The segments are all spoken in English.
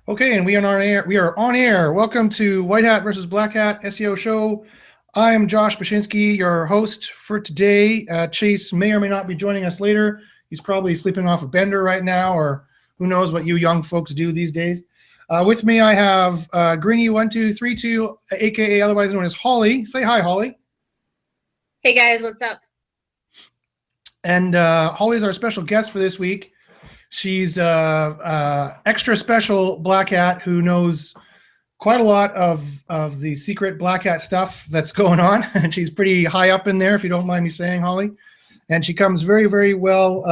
Okay, and we are on air. We are on air. Welcome to White Hat versus Black Hat SEO show. I am Josh Bachynski, your host for today. Chase may or may not be joining us later. He's probably sleeping off a bender right now, or who knows what you young folks do these days. With me, I have Greeny1232, aka otherwise known as Holly. Say hi, Holly. Hey guys, what's up? And Holly is our special guest for this week. She's extra special black hat who knows quite a lot of the secret black hat stuff that's going on. And she's pretty high up in there, if you don't mind me saying, Holly. And she comes very, very well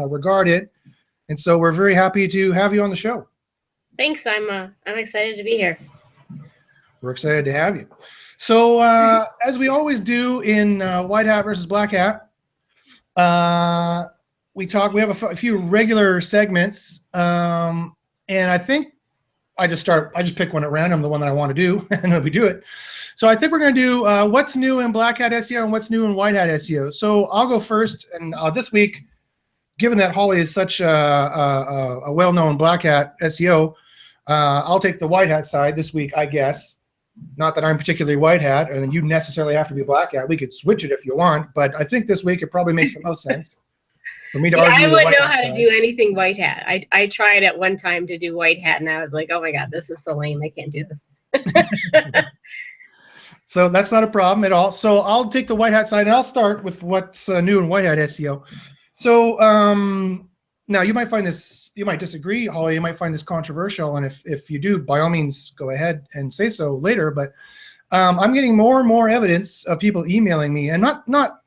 regarded. And so we're very happy to have you on the show. Thanks. I'm excited to be here. We're excited to have you. So as we always do in White Hat versus Black Hat, we have a few regular segments, and I think I just pick one at random, the one that I want to do, and then we do it. So I think we're going to do what's new in Black Hat SEO and what's new in White Hat SEO. So I'll go first, and this week, given that Holly is such a well-known Black Hat SEO, I'll take the White Hat side this week, I guess. Not that I'm particularly White Hat, and you necessarily have to be Black Hat. We could switch it if you want, but I think this week it probably makes the most sense for me to argue. I wouldn't know how to do anything White Hat. I tried at one time to do White Hat, and I was like, oh my God, this is so lame. I can't do this. So that's not a problem at all. So I'll take the White Hat side, and I'll start with what's new in White Hat SEO. So now you might disagree, Holly. You might find this controversial, and if you do, by all means, go ahead and say so later. But I'm getting more and more evidence of people emailing me, and not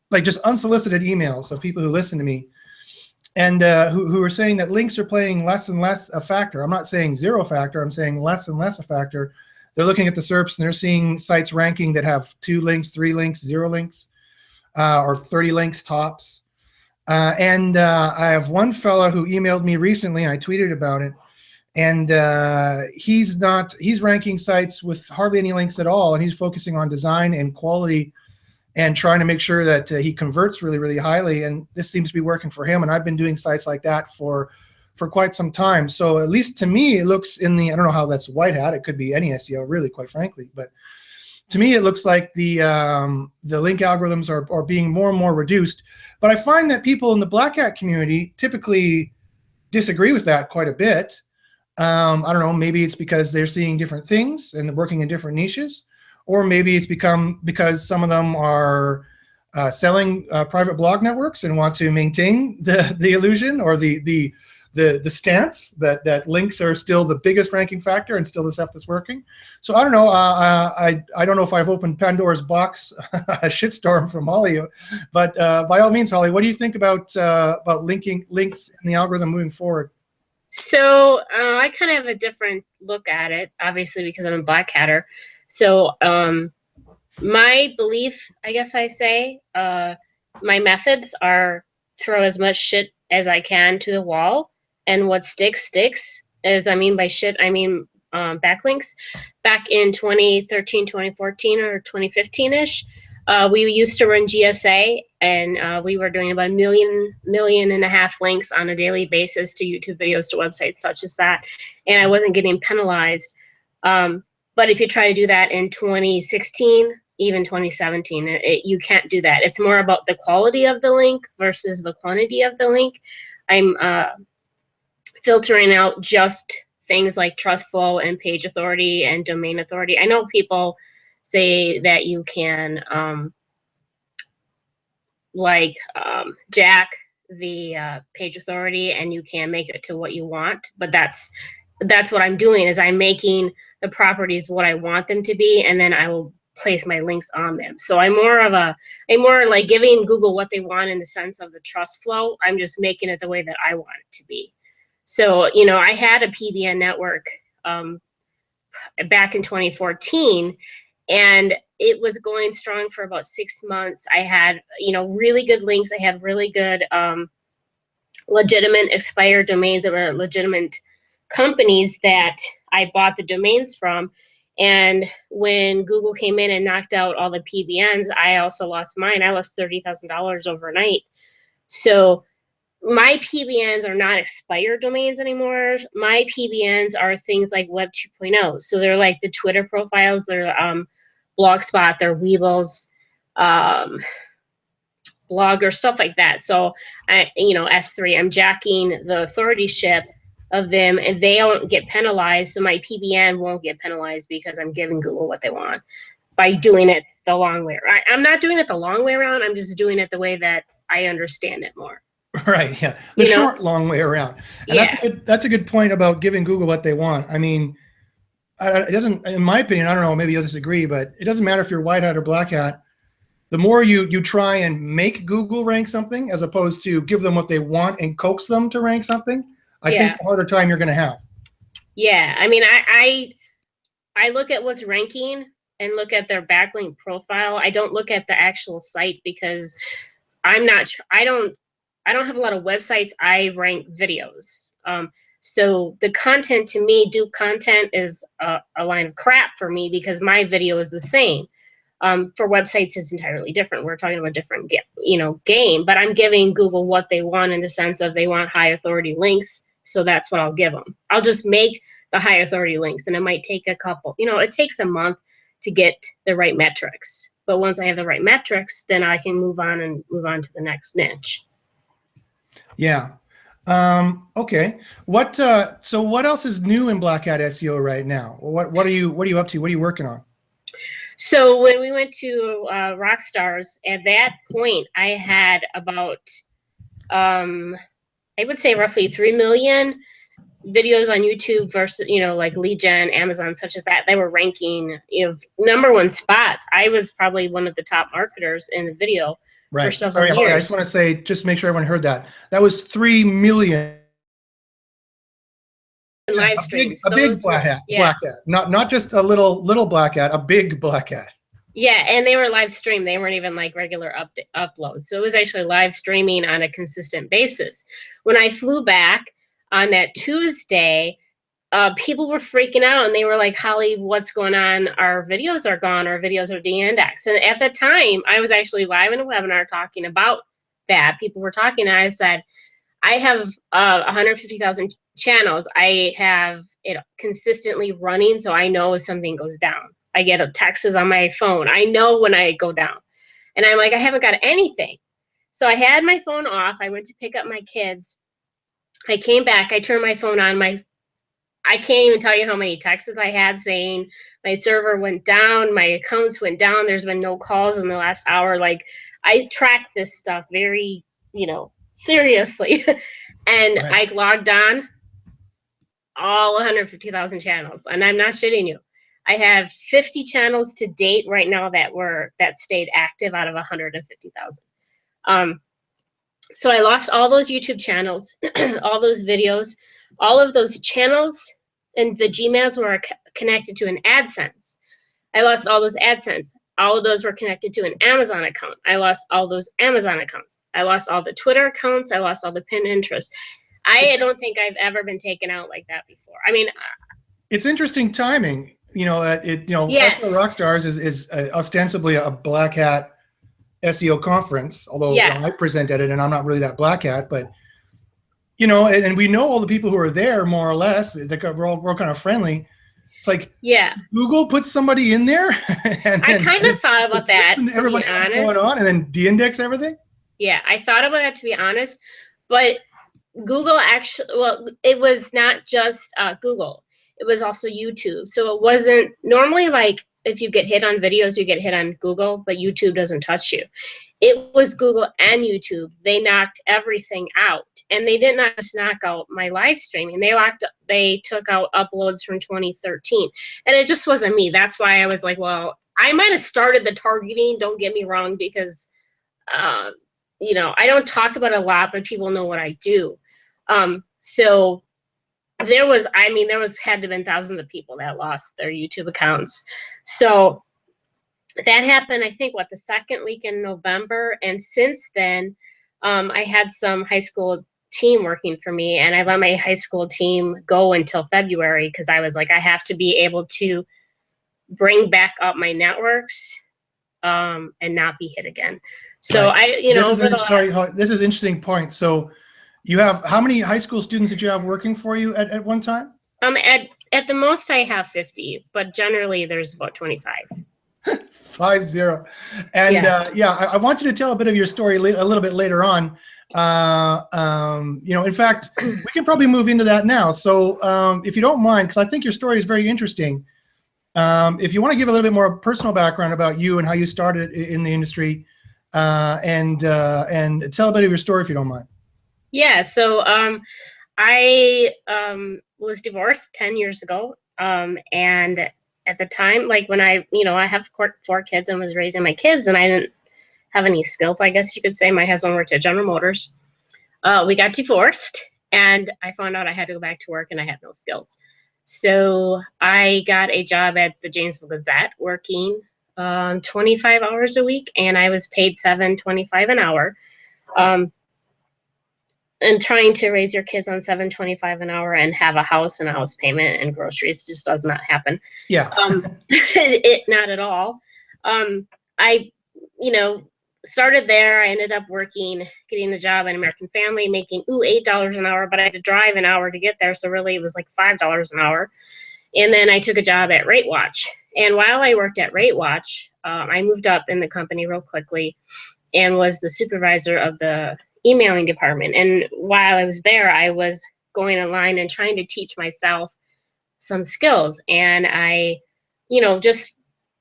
like just unsolicited emails of people who listen to me, and who are saying that links are playing less and less a factor. I'm not saying zero factor. I'm saying less and less a factor. They're looking at the SERPs and they're seeing sites ranking that have 2 links, 3 links, 0 links, or 30 links tops. And I have one fellow who emailed me recently, and I tweeted about it. And he's ranking sites with hardly any links at all, and he's focusing on design and quality and trying to make sure that he converts really, really highly. And this seems to be working for him. And I've been doing sites like that for quite some time. So at least to me, it looks I don't know how that's White Hat. It could be any SEO, really, quite frankly. But to me, it looks like the link algorithms are being more and more reduced. But I find that people in the Black Hat community typically disagree with that quite a bit. I don't know, maybe it's because they're seeing different things and they're working in different niches, or maybe it's because some of them are selling private blog networks and want to maintain the illusion or the stance that links are still the biggest ranking factor and still the stuff that's working. So I don't know. I don't know if I've opened Pandora's box, a shitstorm from Holly, but by all means, Holly, what do you think about linking links in the algorithm moving forward? So I kind of have a different look at it, obviously, because I'm a Black Hatter. So my belief, I guess I say, my methods are throw as much shit as I can to the wall. And what sticks. As I mean by shit, I mean backlinks. Back in 2013, 2014, or 2015-ish, we used to run GSA, and we were doing about 1.5 million links on a daily basis to YouTube videos, to websites such as that. And I wasn't getting penalized. But if you try to do that in 2016, even 2017, you can't do that. It's more about the quality of the link versus the quantity of the link. I'm filtering out just things like trust flow and page authority and domain authority. I know people say that you can jack the page authority and you can make it to what you want, but that's what I'm doing, is I'm making the properties what I want them to be, and then I will place my links on them. So I'm more like giving Google what they want in the sense of the trust flow. I'm just making it the way that I want it to be. So, I had a PBN network back in 2014, and it was going strong for about 6 months. I had, really good links. I had really good legitimate expired domains that were legitimate companies that I bought the domains from. And when Google came in and knocked out all the PBNs, I also lost mine. I lost $30,000 overnight. So my PBNs are not expired domains anymore. My PBNs are things like Web 2.0. So they're like the Twitter profiles, they're Blogspot, they're Weebles, Blogger, stuff like that. So S3, I'm jacking the authorship of them, and they don't get penalized. So my PBN won't get penalized because I'm giving Google what they want by doing it the long way. I'm not doing it the long way around. I'm just doing it the way that I understand it more. Right. Yeah. The short, long way around. And yeah. that's a good point about giving Google what they want. I mean, it doesn't, in my opinion, I don't know, maybe you'll disagree, but it doesn't matter if you're white hat or black hat. The more you try and make Google rank something as opposed to give them what they want and coax them to rank something, I think the harder time you're going to have. Yeah. I mean, I look at what's ranking and look at their backlink profile. I don't look at the actual site because I don't have a lot of websites. I rank videos. So the content, to me, Duke content is a line of crap for me because my video is the same. For websites, it's entirely different. We're talking about a different game, but I'm giving Google what they want in the sense of they want high authority links. So that's what I'll give them. I'll just make the high authority links, and it might take a couple, it takes a month to get the right metrics. But once I have the right metrics, then I can move on to the next niche. Yeah. Okay. So what else is new in Black Hat SEO right now? What are you up to? What are you working on? So when we went to Rockstars, at that point, I had about, I would say roughly 3 million videos on YouTube versus, like lead gen, Amazon, such as that. They were ranking, #1 spots. I was probably one of the top marketers in the video for several years. I just want to say, just make sure everyone heard that. That was 3 million. Live streams. A big black hat, not just a little black hat, a big black hat. Yeah, and they were live streamed. They weren't even like regular uploads. So it was actually live streaming on a consistent basis. When I flew back on that Tuesday, people were freaking out and they were like, Holly, what's going on? Our videos are gone. Our videos are de-indexed. And at the time, I was actually live in a webinar talking about that. People were talking, and I said, I have 150,000 channels. I have it consistently running, so I know if something goes down. I get a texts on my phone. I know when I go down. And I'm like, I haven't got anything. So I had my phone off. I went to pick up my kids. I came back. I turned my phone on. I can't even tell you how many texts I had saying my server went down, my accounts went down. There's been no calls in the last hour. Like, I track this stuff very, seriously. And I logged on all 150,000 channels, and I'm not shitting you. I have 50 channels to date right now that stayed active out of 150,000. So I lost all those YouTube channels, all those videos, all of those channels, and the Gmails were connected to an AdSense. I lost all those AdSense. All of those were connected to an Amazon account. I lost all those Amazon accounts. I lost all the Twitter accounts. I lost all the Pinterest. I don't think I've ever been taken out like that before. I mean, it's interesting timing. Yes. SEO Rockstars is ostensibly a black hat SEO conference, although I present at it and I'm not really that black hat, but and we know all the people who are there more or less. We're all kind of friendly. It's like, Google puts somebody in there. And I kind of thought about that, to everybody be honest. Going on, and then de-index everything. Yeah, I thought about that, to be honest. But Google actually, it was not just Google. It was also YouTube. So it wasn't normally like if you get hit on videos, you get hit on Google, but YouTube doesn't touch you. It was Google and YouTube. They knocked everything out. And they did not just knock out my live streaming. They took out uploads from 2013. And it just wasn't me. That's why I was like, well, I might have started the targeting, don't get me wrong, because I don't talk about it a lot, but people know what I do. So there had to have been thousands of people that lost their YouTube accounts. So that happened, I think, the second week in November. And since then, I had some high school team working for me, and I let my high school team go until February because I was like, I have to be able to bring back up my networks and not be hit again. So this is an interesting point. So You have, how many high school students did you have working for you at one time? At the most I have 50, but generally there's about 25. 50. And Yeah. I want you to tell a bit of your story a little bit later on. In fact, we can probably move into that now. So if you don't mind, because I think your story is very interesting. If you want to give a little bit more personal background about you and how you started in the industry, and tell a bit of your story if you don't mind. Yeah. So I was divorced 10 years ago. And at the time, like when I have 4 kids and was raising my kids, and I didn't have any skills, I guess you could say. My husband worked at General Motors. We got divorced, and I found out I had to go back to work, and I had no skills. So I got a job at the Janesville Gazette, working 25 hours a week, and I was paid $7.25 an hour. And trying to raise your kids on $7.25 an hour and have a house and a house payment and groceries just does not happen. Yeah. Not at all. I, started there. I ended up getting a job at American Family, making $8 an hour, but I had to drive an hour to get there. So really it was like $5 an hour. And then I took a job at Rate Watch. And while I worked at Rate Watch, I moved up in the company real quickly and was the supervisor of the emailing department. And while I was there, I was going online and trying to teach myself some skills. And I, just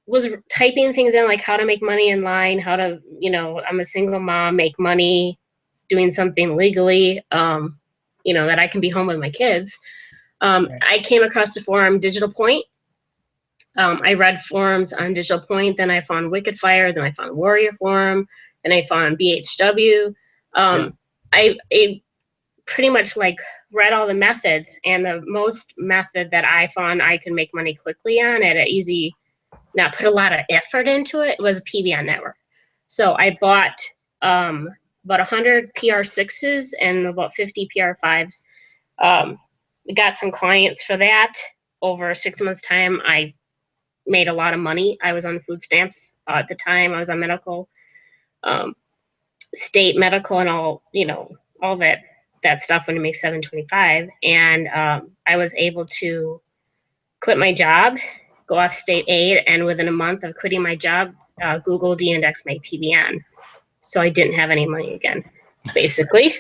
was typing things in, like how to make money online, how to, I'm a single mom, make money doing something legally, that I can be home with my kids. Right. I came across the forum Digital Point. I read forums on Digital Point, then I found Wicked Fire, then I found Warrior Forum, then I found BHW. I pretty much like read all the methods, and the most method that I found I could make money quickly on at an easy, not put a lot of effort into it, was PBN network. So I bought about 100 PR6s and about 50 PR5s. Got some clients for that. Over 6 months time, I made a lot of money. I was on food stamps at the time. I was on medical, state medical, and all that stuff when you make $7.25. And I was able to quit my job, go off state aid, and within a month of quitting my job, Google de-indexed my PBN. So I didn't have any money again, basically.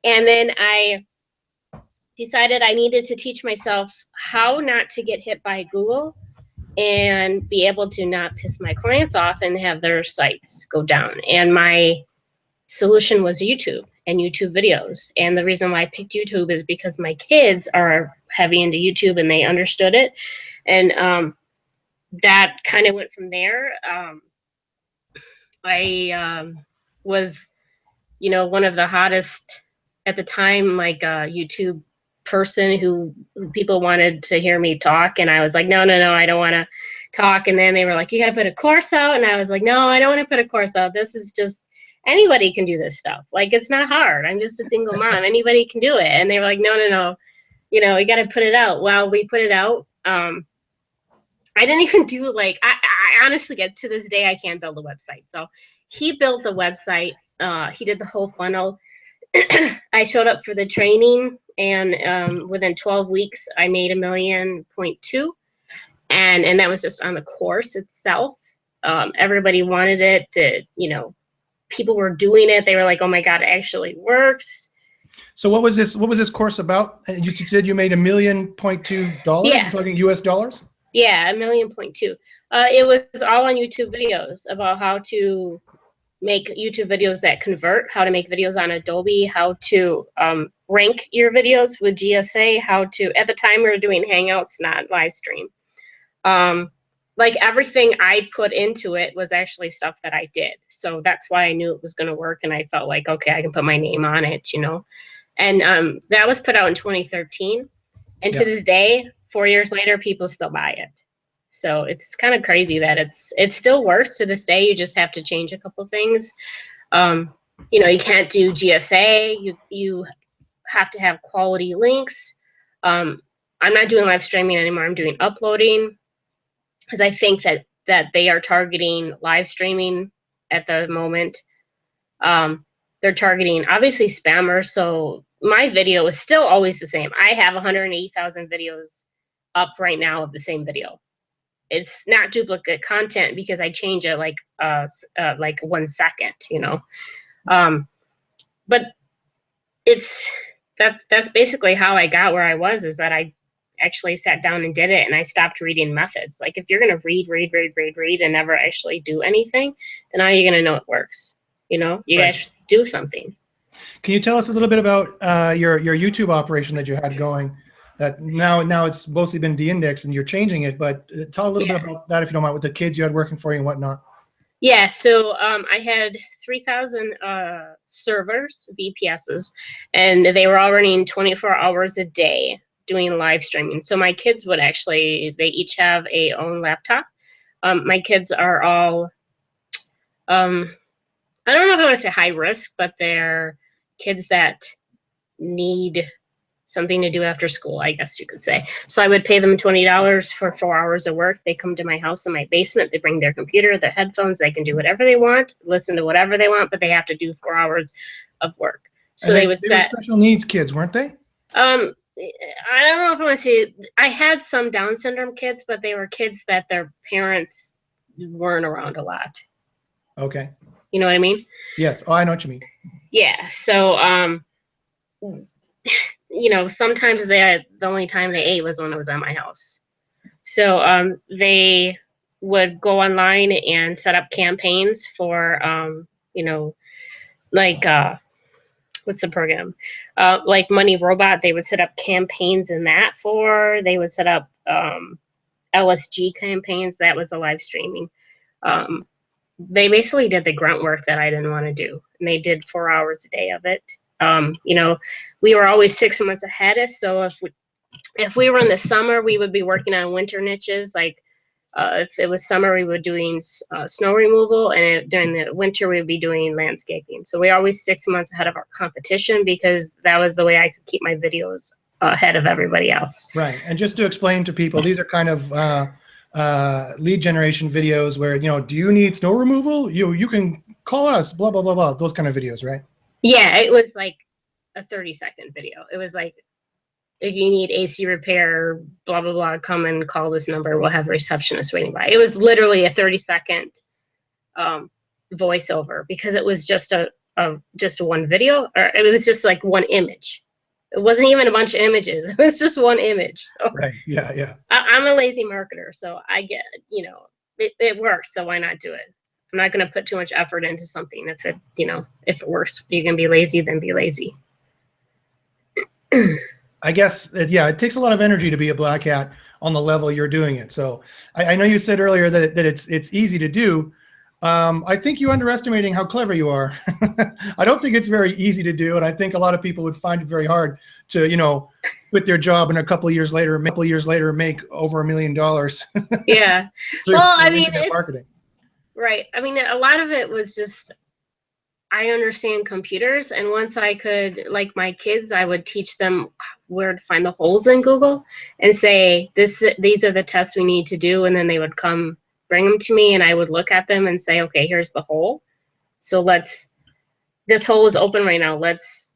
And then I decided I needed to teach myself how not to get hit by Google and be able to not piss my clients off and have their sites go down. And my solution was YouTube and YouTube videos. And the reason why I picked YouTube is because my kids are heavy into YouTube and they understood it. And that kind of went from there. I was, one of the hottest at the time, like YouTube person who people wanted to hear me talk. And I was like, no, I don't want to talk. And then they were like, you got to put a course out. And I was like, no, I don't want to put a course out. This is just, anybody can do this stuff. Like, it's not hard. I'm just a single mom. Anybody can do it. And they were like, no, you got to put it out. Well, we put it out. I didn't even do I honestly, get to this day, I can't build a website. So he built the website. He did the whole funnel. I showed up for the training, and within 12 weeks, I made $1.2 million. And that was just on the course itself. Everybody wanted it. People were doing it. They were like, oh my God, it actually works. So what was this course about? You said you made $1.2 million. Yeah. You're talking US dollars? Yeah, $1.2 million. It was all on YouTube videos about how to make YouTube videos that convert, how to make videos on Adobe, how to rank your videos with GSA, how to, at the time we were doing Hangouts, not live stream. Like everything I put into it was actually stuff that I did. So that's why I knew it was going to work. And I felt like, okay, I can put my name on it, And that was put out in 2013. And to this day, 4 years later, people still buy it. So it's kind of crazy that it still works to this day. You just have to change a couple things. You can't do GSA. You have to have quality links. I'm not doing live streaming anymore. I'm doing uploading, because I think that they are targeting live streaming at the moment. they're targeting obviously spammers. So my video is still always the same. I have 180,000 videos up right now of the same video. It's not duplicate content because I change it like 1 second, you know. But that's basically how I got where I was, is that I actually sat down and did it, and I stopped reading methods. Like, if you're going to read and never actually do anything, then how are you going to know it works? You know, you guys do something. Can you tell us a little bit about your YouTube operation that you had going? That now it's mostly been de-indexed and you're changing it, but tell a little bit about that, if you don't mind, with the kids you had working for you and whatnot. Yeah, so I had 3,000 servers, VPSs, and they were all running 24 hours a day doing live streaming. So my kids would actually, they each have a own laptop. My kids are all, I don't know if I want to say high risk, but they're kids that need something to do after school, I guess you could say. So I would pay them $20 for 4 hours of work. They come to my house in my basement. They bring their computer, their headphones. They can do whatever they want, listen to whatever they want, but they have to do 4 hours of work. So they would set. Were special needs kids, weren't they? I don't know if I want to say. I had some Down syndrome kids, but they were kids that their parents weren't around a lot. Okay. You know what I mean? Yes. Oh, I know what you mean. Yeah. So, you know, sometimes the only time they ate was when it was at my house. So they would go online and set up campaigns for, you know, like, what's the program? Like Money Robot, they would set up campaigns in that for. They would set up LSG campaigns. That was the live streaming. They basically did the grunt work that I didn't want to do. And they did 4 hours a day of it. You know, we were always 6 months ahead of, so if we were in the summer, we would be working on winter niches. Like if it was summer, we were doing snow removal, and during the winter, we would be doing landscaping. So we're always 6 months ahead of our competition, because that was the way I could keep my videos ahead of everybody else. Right. And just to explain to people, these are kind of lead generation videos where, you know, do you need snow removal? You can call us, blah, blah, blah, blah. Those kind of videos, right? Yeah, it was like a 30-second video. It was like, if you need AC repair, blah, blah, blah, come and call this number. We'll have a receptionist waiting by. It was literally a 30-second voiceover, because it was just just one video, or it was just like one image. It wasn't even a bunch of images. It was just one image. So right. Yeah. Yeah. I'm a lazy marketer, so I get, you know, it works. So why not do it? I'm not going to put too much effort into something. If it, you know, if it works, you can be lazy, then be lazy. I guess, yeah, it takes a lot of energy to be a black hat on the level you're doing it. So I know you said earlier that it's easy to do. I think you're underestimating how clever you are. I don't think it's very easy to do, and I think a lot of people would find it very hard to, you know, quit their job and a couple of years later make over $1 million. Yeah. Well, I mean, it's marketing. Right. I mean, a lot of it was just, I understand computers, and once I could, like my kids, I would teach them where to find the holes in Google and say, these are the tests we need to do, and then they would come bring them to me, and I would look at them and say, okay, here's the hole. So this hole is open right now. Let's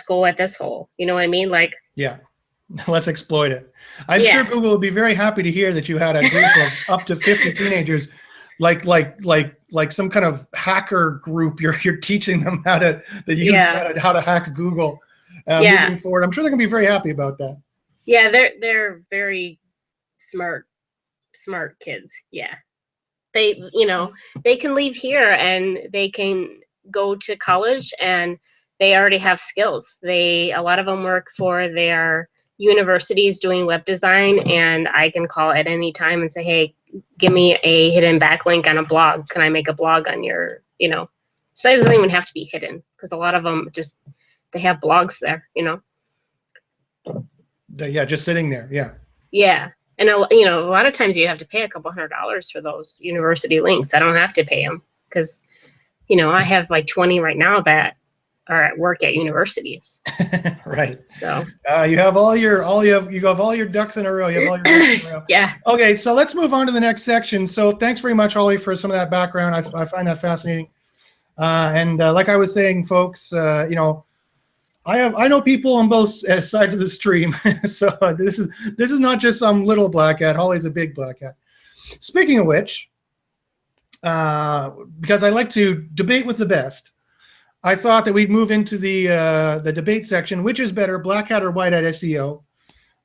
go at this hole. You know what I mean? Like, yeah, let's exploit it. I'm sure Google would be very happy to hear that you had a group of up to 50 teenagers, like some kind of hacker group. You're teaching them how to hack Google. Moving forward, I'm sure they're gonna be very happy about that. Yeah, they're very smart kids. Yeah, they, you know, they can leave here and they can go to college, and they already have skills. A lot of them work for their universities doing web design, and I can call at any time and say, hey, give me a hidden backlink on a blog. Can I make a blog on your, you know, so it doesn't even have to be hidden, because a lot of them just, they have blogs there, you know. Yeah, just sitting there. Yeah. Yeah. And, you know, a lot of times you have to pay a couple $100 for those university links. I don't have to pay them, because, you know, I have like 20 right now that are at work at universities. Right. So you have all your ducks in a row. You have all your ducks in a row. Yeah. Okay, so let's move on to the next section. So thanks very much, Holly, for some of that background. I find that fascinating. And like I was saying, folks, you know, I know people on both sides of the stream, so this is not just some little black hat. Holly's a big black hat. Speaking of which, because I like to debate with the best, I thought that we'd move into the debate section. Which is better, black hat or white hat SEO?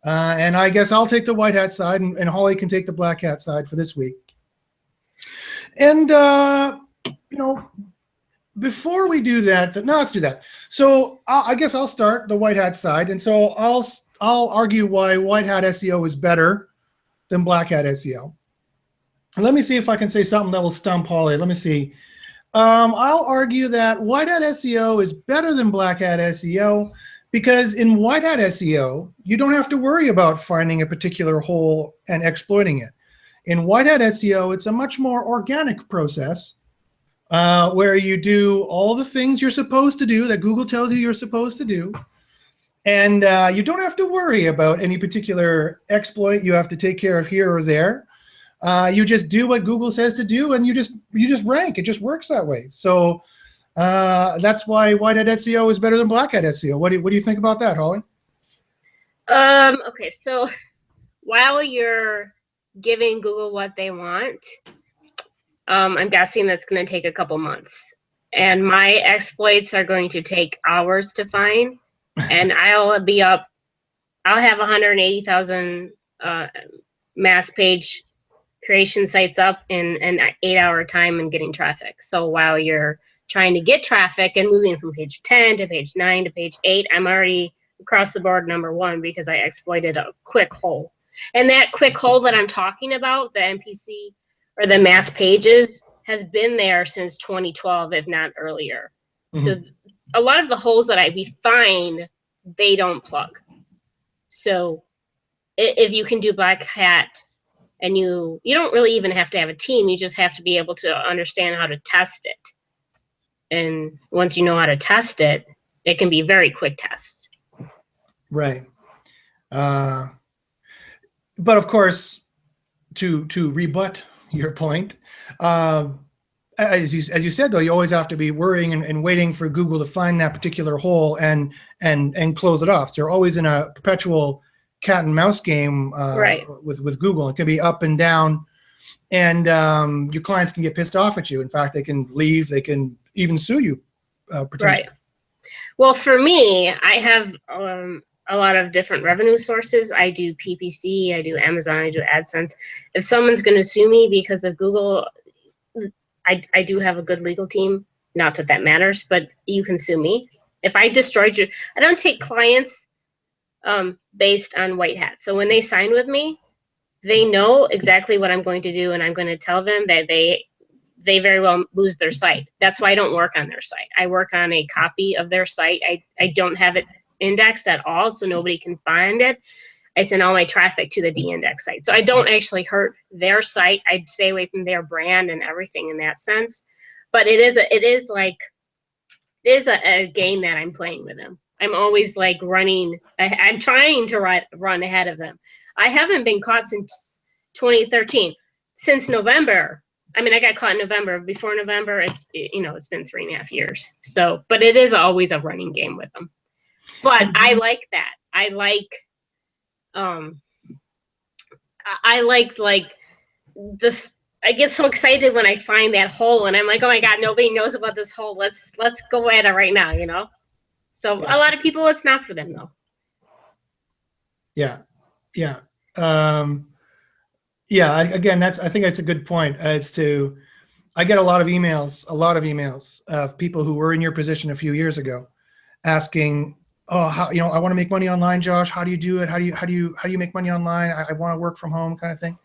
And I guess I'll take the white hat side, and Holly can take the black hat side for this week. And you know, before we do that, no, let's do that. So I guess I'll start the white hat side, and so I'll argue why white hat SEO is better than black hat SEO. And let me see if I can say something that will stump Holly. Let me see. I'll argue that white hat SEO is better than black hat SEO because in white hat SEO, you don't have to worry about finding a particular hole and exploiting it. In white hat SEO, it's a much more organic process where you do all the things you're supposed to do that Google tells you you're supposed to do. And you don't have to worry about any particular exploit you have to take care of here or there. You just do what Google says to do, and you just rank. It just works that way. So that's why white hat SEO is better than black hat SEO. What do you think about that, Holly? Okay, so while you're giving Google what they want, I'm guessing that's going to take a couple months, and my exploits are going to take hours to find, and I'll have 180,000 mass page creation sites up in an 8-hour time and getting traffic. So while you're trying to get traffic and moving from page 10 to page 9 to page 8, I'm already across the board #1 because I exploited a quick hole. And that quick hole that I'm talking about, the MPC or the mass pages, has been there since 2012, if not earlier. Mm-hmm. So a lot of the holes that we find, they don't plug. So if you can do black hat, and you don't really even have to have a team, you just have to be able to understand how to test it. And once you know how to test it, it can be very quick tests. Right. But of course, to rebut your point, as you said, though, you always have to be worrying and waiting for Google to find that particular hole and close it off. So you're always in a perpetual cat and mouse game right. with Google. It can be up and down, and your clients can get pissed off at you. In fact, they can leave. They can even sue you. Potentially. Right. Well, for me, I have a lot of different revenue sources. I do PPC, I do Amazon, I do AdSense. If someone's going to sue me because of Google, I do have a good legal team. Not that that matters, but you can sue me. If I destroyed you, I don't take clients based on white hat. So when they sign with me, they know exactly what I'm going to do, and I'm going to tell them that they very well lose their site. That's why I don't work on their site. I work on a copy of their site. I don't have it indexed at all, so nobody can find it. I send all my traffic to the de-index site. So I don't actually hurt their site. I stay away from their brand and everything in that sense. But it is a game that I'm playing with them. I'm always like running. I'm trying to run ahead of them. I haven't been caught since 2013. Since November. I mean, I got caught in November. Before November, it's been 3.5 years. So, but it is always a running game with them. But I like that. I like this. I get so excited when I find that hole, and I'm like, oh my God, nobody knows about this hole. Let's go at it right now, you know? So a lot of people, it's not for them though. Yeah. Yeah. Again, I think that's a good point. I get a lot of emails of people who were in your position a few years ago asking, oh, how, I want to make money online, Josh. How do you do it? How do you make money online? I want to work from home kind of thing.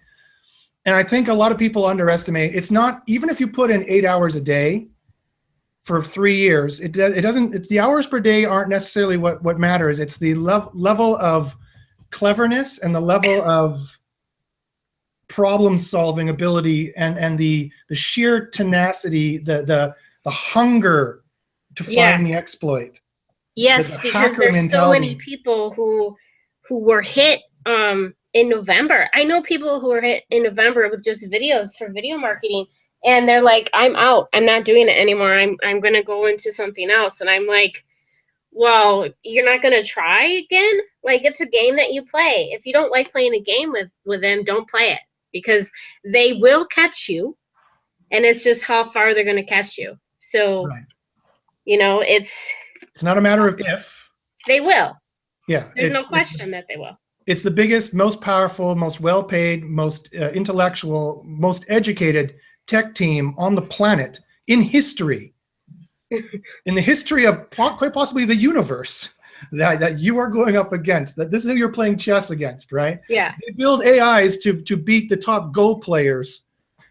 And I think a lot of people underestimate, it's not, even if you put in 8 hours a day for 3 years, it's the hours per day aren't necessarily what matters. It's the level of cleverness and the level of problem solving ability and the sheer tenacity, the hunger to find the exploit. Yes, because there's so many people who were hit in November. I know people who were hit in November with just videos for video marketing, And they're like, I'm out. I'm not doing it anymore. I'm going to go into something else. And I'm like, well, you're not going to try again? Like, it's a game that you play. If you don't like playing a game with them, don't play it, because they will catch you. And it's just how far they're going to catch you. So, Right. you know, it's not a matter of if. They will. Yeah. There's no question that they will. It's the biggest, most powerful, most well-paid, most intellectual, most educated tech team on the planet in history, in the history of quite possibly the universe, that you are going up against. That this is who you're playing chess against, right? Yeah. They build AIs to beat the top Go players,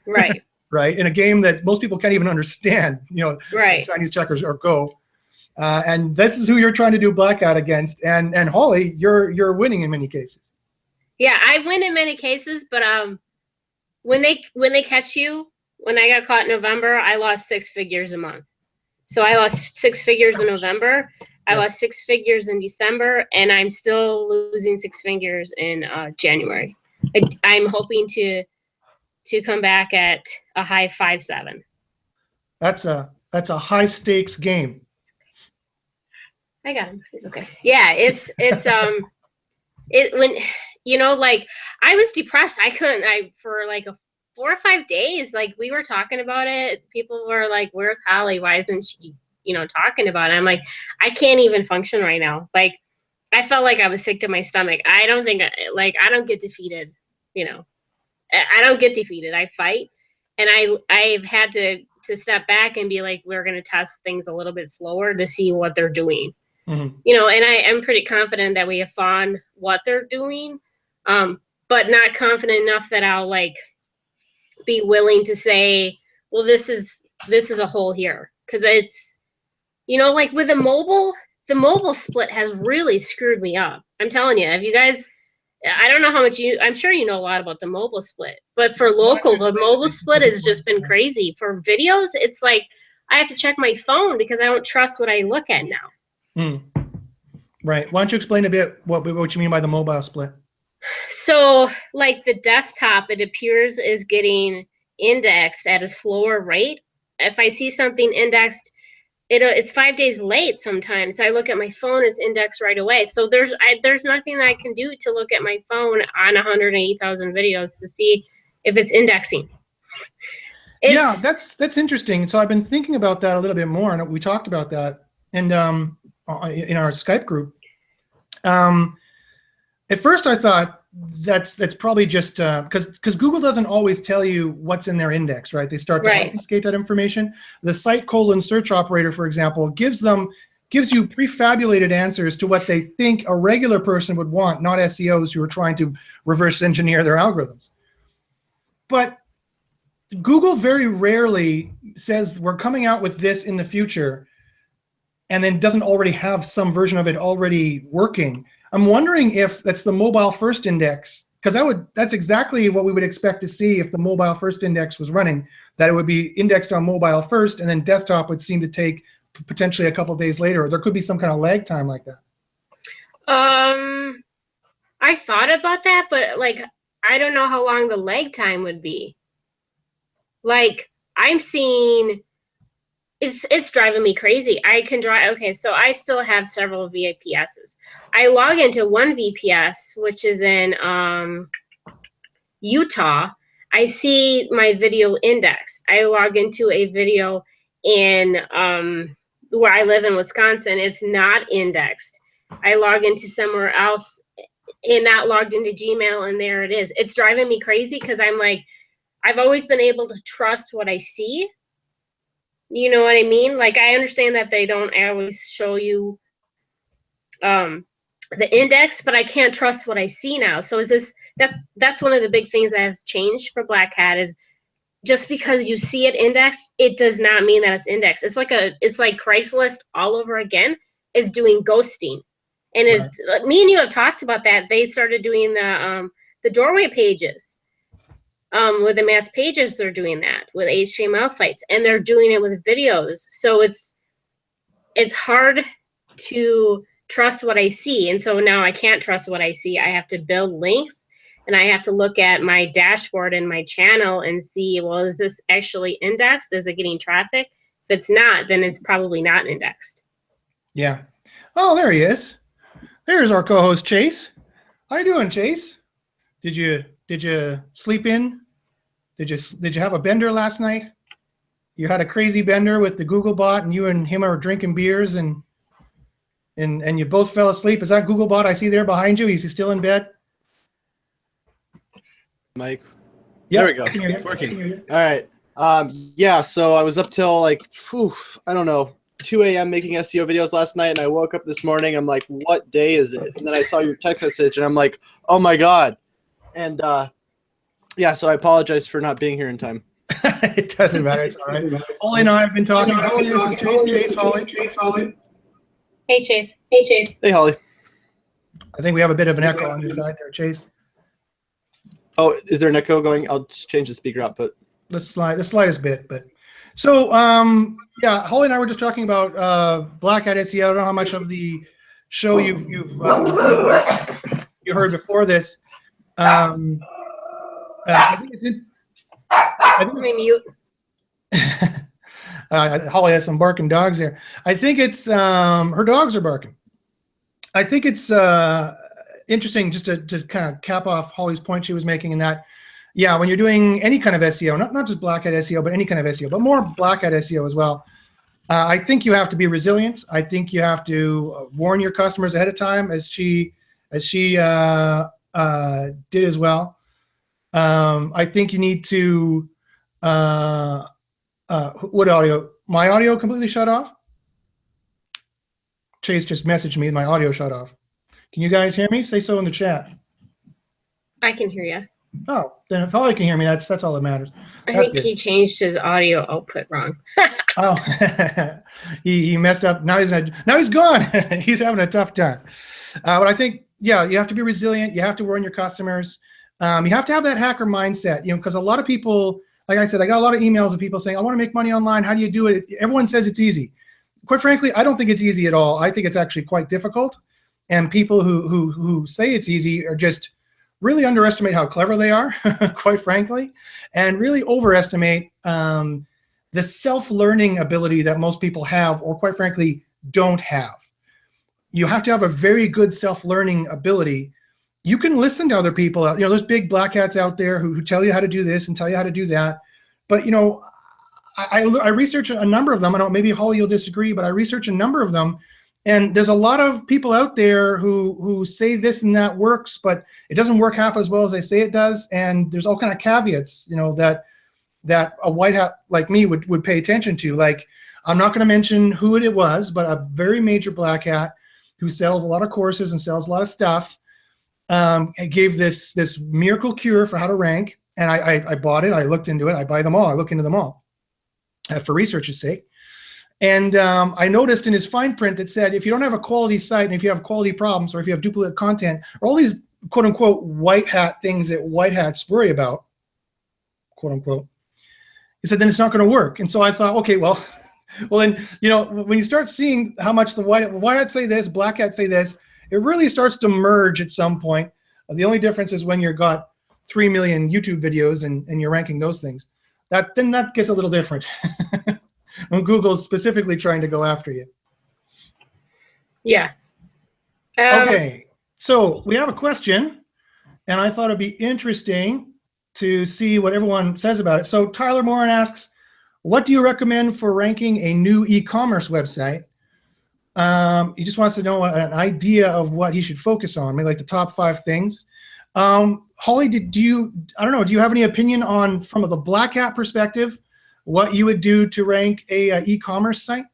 right? Right, in a game that most people can't even understand. You know, right? Chinese checkers or Go. And this is who you're trying to do black hat against. And Holly, you're winning in many cases. Yeah, I win in many cases, but when they catch you, when I got caught in November, I lost 6 figures a month. So I lost 6 figures in November. I lost 6 figures in December, and I'm still losing 6 figures in January. I'm hoping to come back at a high 5.7. That's a high stakes game. I got him. It's okay. Yeah, it's when, you know, like, I was depressed. For like 4 or 5 days, like, we were talking about it. People were like, where's Holly? Why isn't she, you know, talking about it? I'm like, I can't even function right now. Like, I felt like I was sick to my stomach. I don't get defeated, you know. I don't get defeated. I fight. And I've had to step back and be like, we're going to test things a little bit slower to see what they're doing. Mm-hmm. You know, and I am pretty confident that we have found what they're doing, but not confident enough that I'll like be willing to say, well, this is a hole here. Because it's, you know, like with the mobile split has really screwed me up. I'm telling you, if you guys, I don't know how much I'm sure you know a lot about the mobile split, but for local, the mobile split has just been crazy. For videos, it's like I have to check my phone because I don't trust what I look at now. Right. Why don't you explain a bit what you mean by the mobile split? So, like, the desktop, it appears is getting indexed at a slower rate. If I see something indexed, it's 5 days late sometimes. I look at my phone, it's indexed right away. So there's nothing that I can do to look at my phone on 180,000 videos to see if it's indexing. Yeah, that's interesting. So I've been thinking about that a little bit more, and we talked about that. And in our Skype group. At first I thought that's probably just because Google doesn't always tell you what's in their index, right? They start to obfuscate that information. The site search operator, for example, gives you prefabulated answers to what they think a regular person would want, not SEOs who are trying to reverse engineer their algorithms. But Google very rarely says we're coming out with this in the future, and then doesn't already have some version of it already working. I'm wondering if that's the mobile first index, because that's exactly what we would expect to see if the mobile first index was running, that it would be indexed on mobile first, and then desktop would seem to take potentially a couple of days later, or there could be some kind of lag time like that. I thought about that, but like, I don't know how long the lag time would be. Like, I'm seeing, it's driving me crazy. I can drive, okay, so I still have several VPSs. I log into one VPS, which is in Utah. I see my video index. I log into a video in where I live in Wisconsin. It's not indexed. I log into somewhere else and not logged into Gmail, and there it is. It's driving me crazy because I'm like, I've always been able to trust what I see. You know what I mean? Like, I understand that they don't always show you the index, but I can't trust what I see now. So that's one of the big things that has changed for Black Hat, is just because you see it indexed, it does not mean that it's indexed. It's like Craigslist all over again is doing ghosting. And me and you have talked about that. They started doing the doorway pages. With the mass pages, they're doing that with HTML sites, and they're doing it with videos. So it's hard to trust what I see. And so now I can't trust what I see. I have to build links, and I have to look at my dashboard and my channel and see, well, is this actually indexed? Is it getting traffic? If it's not, then it's probably not indexed. Yeah. Oh, there he is. There's our co-host Chase. How you doing, Chase? Did you sleep in? Did you have a bender last night? You had a crazy bender with the Google bot, and you and him are drinking beers, and you both fell asleep. Is that Google bot I see there behind you? Is he still in bed? Mike. Yeah, there we go. It's working. All right. Yeah, so I was up till like, I don't know, 2 a.m. making SEO videos last night, and I woke up this morning. I'm like, what day is it? And then I saw your text message, and I'm like, oh my God. And yeah, so I apologize for not being here in time. It doesn't matter. It's all right. Holly and I have been talking. Holly, this is Chase. Holly. Hey, Chase. Hey, Holly. I think we have a bit of an echo on your side there, Chase. Oh, is there an echo going? I'll just change the speaker output. The slightest bit, but so yeah, Holly and I were just talking about Black Hat SEO. I don't know how much of the show you heard before this. I think it's in. Mute. Holly has some barking dogs there. I think it's her dogs are barking. I think it's interesting just to kind of cap off Holly's point she was making in that, yeah, when you're doing any kind of SEO, not just Black Hat SEO, but any kind of SEO, but more Black Hat SEO as well. I think you have to be resilient. I think you have to warn your customers ahead of time, as she did as well. I think you need to. What audio? My audio completely shut off? Chase just messaged me and my audio shut off. Can you guys hear me? Say so in the chat. I can hear you. Oh, then if Holly can hear me, that's all that matters. I think he changed his audio output wrong. Oh, he messed up. Now he's gone. He's having a tough time. But I think, yeah, you have to be resilient. You have to warn your customers. You have to have that hacker mindset, because a lot of people, like I said, I got a lot of emails of people saying, I want to make money online. How do you do it? Everyone says it's easy. Quite frankly, I don't think it's easy at all. I think it's actually quite difficult. And people who say it's easy are just really underestimate how clever they are, quite frankly, and really overestimate the self-learning ability that most people have, or quite frankly, don't have. You have to have a very good self-learning ability. You can listen to other people. There's big black hats out there who tell you how to do this and tell you how to do that. But, I research a number of them. I don't know, maybe Holly, you'll disagree, but I research a number of them. And there's a lot of people out there who say this and that works, but it doesn't work half as well as they say it does. And there's all kind of caveats, that a white hat like me would pay attention to. Like, I'm not going to mention who it was, but a very major black hat who sells a lot of courses and sells a lot of stuff. Gave this miracle cure for how to rank, and I bought it. I looked into it. I buy them all. I look into them all for research's sake. And I noticed in his fine print that said, if you don't have a quality site, and if you have quality problems, or if you have duplicate content, or all these quote unquote white hat things that white hats worry about, quote unquote, he said, then it's not going to work. And so I thought, okay, well then, when you start seeing how much the white hats say this, black hats say this, it really starts to merge at some point. The only difference is when you've got 3 million YouTube videos and you're ranking those things. Then that gets a little different. When Google's specifically trying to go after you. Yeah. Okay, so we have a question, and I thought it'd be interesting to see what everyone says about it. So Tyler Moran asks, what do you recommend for ranking a new e-commerce website? He just wants to know an idea of what he should focus on, maybe like the top 5 things. Holly, do you have any opinion on, from the black hat perspective, what you would do to rank a e-commerce site?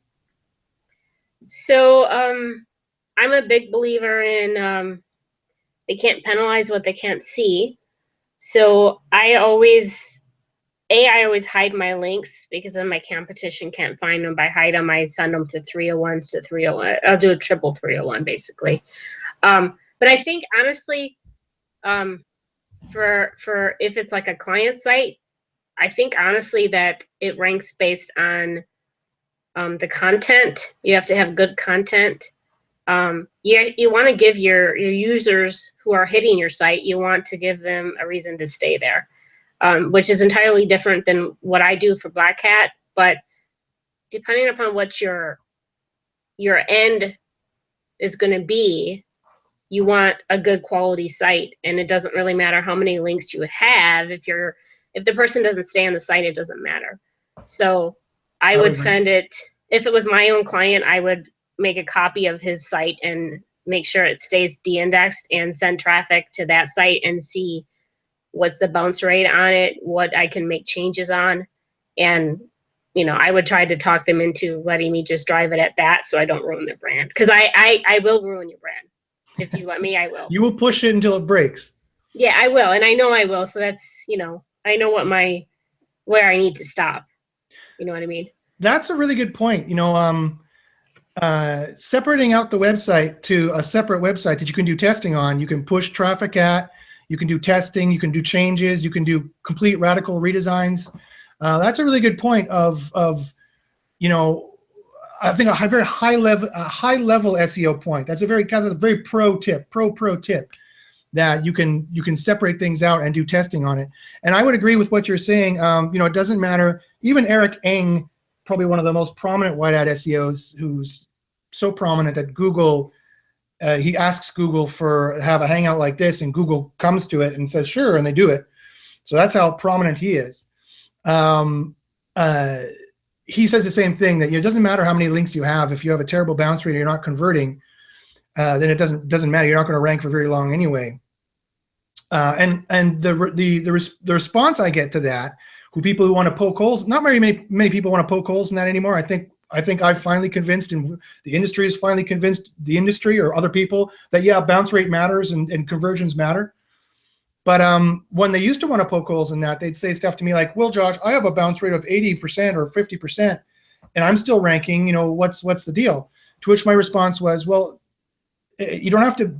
So I'm a big believer in they can't penalize what they can't see. So I always hide my links, because then my competition can't find them. By hide them, I send them to 301s to 301. I'll do a triple 301 basically. But I think honestly, for if it's like a client site, I think honestly that it ranks based on the content. You have to have good content. You want to give your users who are hitting your site, you want to give them a reason to stay there, which is entirely different than what I do for Black Hat. But depending upon what your end is going to be, you want a good quality site, and it doesn't really matter how many links you have. If the person doesn't stay on the site, it doesn't matter. So I would send it, if it was my own client, I would make a copy of his site and make sure it stays de-indexed and send traffic to that site and see what's the bounce rate on it, what I can make changes on. And, I would try to talk them into letting me just drive it at that so I don't ruin their brand. Because I will ruin your brand. If you let me, I will. You will push it until it breaks. Yeah, I will. And I know I will. So that's, I know where I need to stop. You know what I mean? That's a really good point. Separating out the website to a separate website that you can do testing on, you can push traffic at, you can do testing, you can do changes, you can do complete radical redesigns. That's a really good point of I think a very high level SEO point. That's a very pro tip that you can separate things out and do testing on it. And I would agree with what you're saying. It doesn't matter. Even Eric Eng, probably one of the most prominent white hat SEOs, who's so prominent that Google, he asks Google have a hangout like this, and Google comes to it and says sure, and they do it. So that's how prominent he is. He says the same thing, that it doesn't matter how many links you have. If you have a terrible bounce rate and you're not converting, then it doesn't matter. You're not going to rank for very long anyway. And the response I get to that, people who want to poke holes, not very many people want to poke holes in that anymore. I think I've finally convinced, and the industry has finally convinced the industry or other people that bounce rate matters and conversions matter. But when they used to want to poke holes in that, they'd say stuff to me like, well, Josh, I have a bounce rate of 80% or 50%, and I'm still ranking, what's the deal? To which my response was, well, you don't have to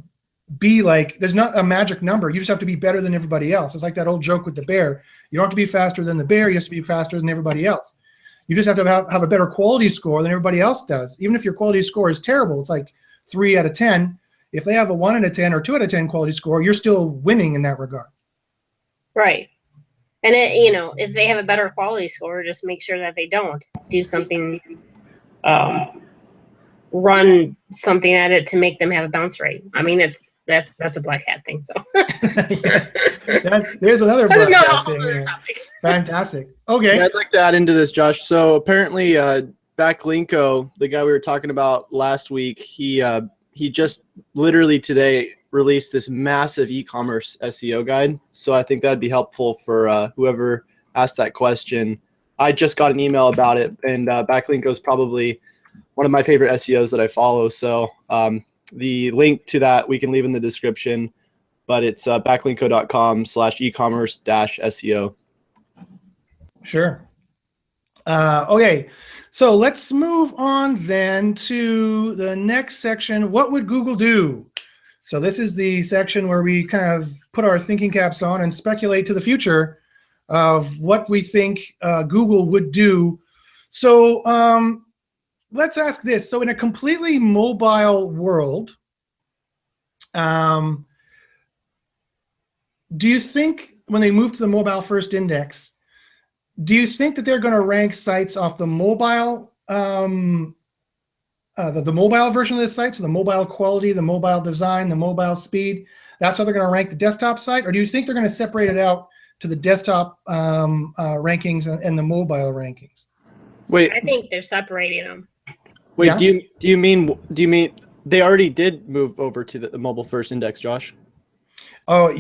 be like, there's not a magic number. You just have to be better than everybody else. It's like that old joke with the bear. You don't have to be faster than the bear. You have to be faster than everybody else. You just have to have a better quality score than everybody else does. Even if your quality score is terrible, it's like 3 out of 10. If they have a 1 out of 10 or 2 out of 10 quality score, you're still winning in that regard. Right. And if they have a better quality score, just make sure that they don't do something, run something at it to make them have a bounce rate. I mean, that's a Black Hat thing. So there's another Black Hat thing there. Fantastic. Okay. Yeah, I'd like to add into this, Josh. So apparently, Backlinko, the guy we were talking about last week, he just literally today released this massive e-commerce SEO guide. So I think that'd be helpful for whoever asked that question. I just got an email about it, and Backlinko is probably one of my favorite SEOs that I follow. So the link to that we can leave in the description, but it's backlinko.com/ecommerce-SEO. Sure. Okay, so let's move on then to the next section. What would Google do? So this is the section where we kind of put our thinking caps on and speculate to the future of what we think Google would do. So let's ask this. So in a completely mobile world, do you think when they move to the mobile first index, do you think that they're going to rank sites off the mobile, the mobile version of the site, so the mobile quality, the mobile design, the mobile speed? That's how they're going to rank the desktop site? Or do you think they're going to separate it out to the desktop rankings and the mobile rankings? Wait, I think they're separating them. wait. Yeah. Do you mean they already did move over to the mobile first index, Josh? Oh,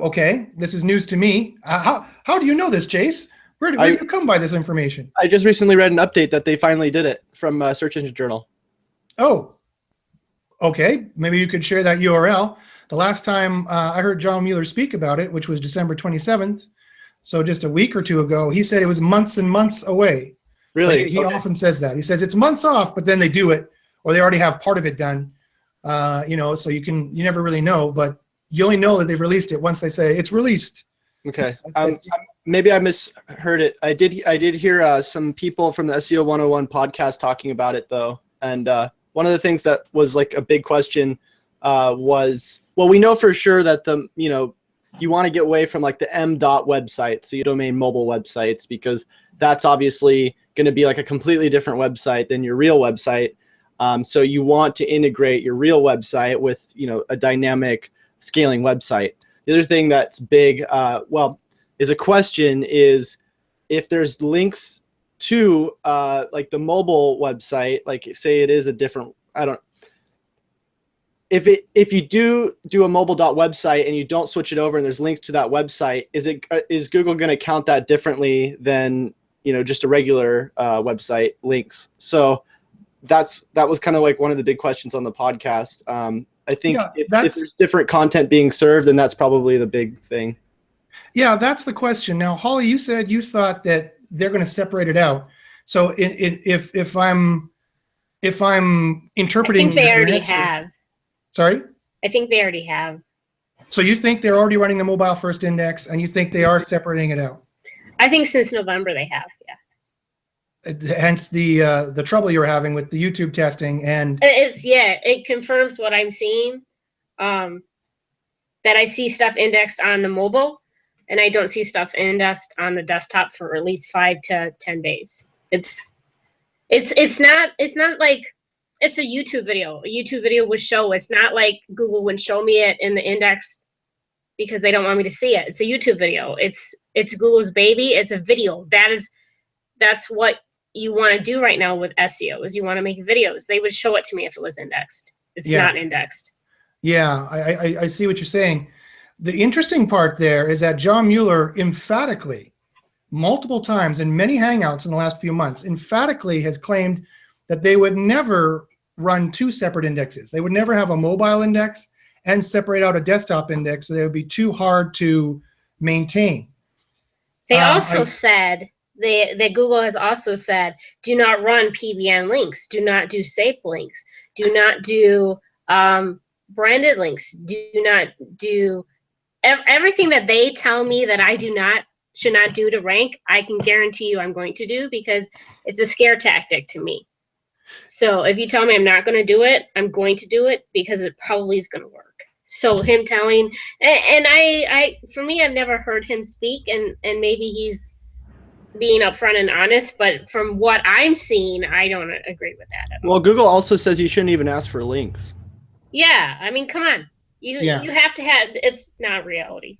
okay. This is news to me. How do you know this, Jace? Where do you come by this information? I just recently read an update that they finally did it from Search Engine Journal. Oh, okay. Maybe you could share that URL. The last time I heard John Mueller speak about it, which was December 27th, so just a week or two ago, he said it was months and months away. Really? Like, he often says that. He says it's months off, but then they do it, or they already have part of it done. So you never really know, but you only know that they've released it once they say it's released. Okay. Maybe I misheard it. I did hear some people from the SEO 101 podcast talking about it though, and one of the things that was like a big question was, well, we know for sure that you want to get away from like the m.dot websites, so you domain mobile websites, because that's obviously going to be like a completely different website than your real website. So you want to integrate your real website with, a dynamic scaling website. The other thing that's big, is a question is if there's links to like the mobile website, like say it is a different, if you do a mobile.dot website and you don't switch it over and there's links to that website, is Google going to count that differently than just a regular website links? So that was kind of like one of the big questions on the podcast. I think if there's different content being served, then that's probably the big thing. Yeah, that's the question. Now, Holly, you said you thought that they're going to separate it out. So if I'm interpreting, I think they already have. Sorry? I think they already have. So you think they're already running the mobile first index, and you think they are separating it out? I think since November they have, yeah. Hence the trouble you were having with the YouTube testing, and it confirms what I'm seeing. That I see stuff indexed on the mobile, and I don't see stuff indexed on the desktop for at least 5 to 10 days. It's not like it's a YouTube video. A YouTube video would show. It's not like Google would show me it in the index because they don't want me to see it. It's a YouTube video. It's Google's baby. It's a video. That's what you want to do right now with SEO, is you want to make videos. They would show it to me if it was indexed. It's not indexed. Yeah, I see what you're saying. The interesting part there is that John Mueller emphatically, multiple times in many Hangouts in the last few months, emphatically has claimed that they would never run 2 separate indexes. They would never have a mobile index and separate out a desktop index. So they would be too hard to maintain. They also said, that Google has also said, do not run PBN links, do not do SAPE links, do not do branded links, do not do everything that they tell me that I should not do to rank. I can guarantee you I'm going to do, because it's a scare tactic to me. So if you tell me I'm not going to do it, I'm going to do it because it probably is going to work. So him telling, and for me, I've never heard him speak, and maybe he's being upfront and honest, but from what I'm seeing, I don't agree with that at all. Well, Google also says you shouldn't even ask for links. Yeah, I mean, come on. You have to have, it's not reality.